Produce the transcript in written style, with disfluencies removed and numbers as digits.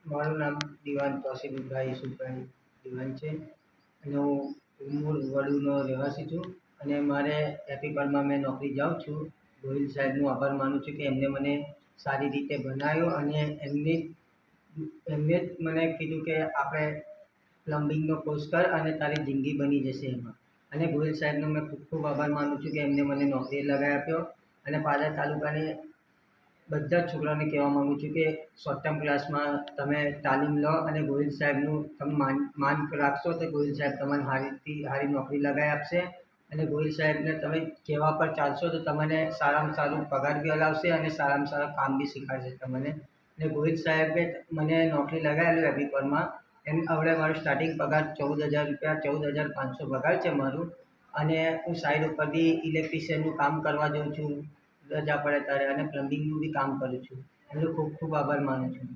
મારું નામ દિવાન તોસીફભાઈ યસુફભાઈ દિવાન છે અને હું મૂળ વડુનો રહેવાસી છું અને મારે એપીપલમાં મેં નોકરી જાઉં છું. ગોહિલ સાહેબનો આભાર માનું છું કે એમને મને સારી રીતે ભણાવ્યો અને એમને જ મને કીધું કે આપણે પ્લમ્બિંગનો કોર્સ કર અને તારી જિંદગી બની જશે એમાં. અને ગોહિલ સાહેબનો મેં ખૂબ ખૂબ આભાર માનું છું કે એમને મને નોકરીએ લગાવી આપ્યો. અને પાદર તાલુકાની બધા જ છોકરાઓને કહેવા માગું છું કે શોર્ટ ટર્મ ક્લાસમાં તમે તાલીમ લો અને ગોહિલ સાહેબનું તમે માન રાખશો તો ગોહિલ સાહેબ તમને સારી નોકરી લગાવી આપશે. અને ગોહિલ સાહેબને તમે કહેવા પર ચાલશો તો તમને સારામાં સારું પગાર બી હલાવશે અને સારામાં સારું કામ બી શીખવાડશે તમને. અને ગોહિલ સાહેબે મને નોકરી લગાવેલું એપીપલમાં. હવે મારું સ્ટાર્ટિંગ પગાર 14,000 રૂપિયા 14,500 પગાર છે મારું. અને હું સાઈડ ઉપર બી ઇલેક્ટ્રિશિયનનું કામ કરવા જાઉં છું રજા પડે ત્યારે અને પ્લમ્બિંગનું બી કામ કરું છું. એમનો ખૂબ ખૂબ આભાર માનું છું.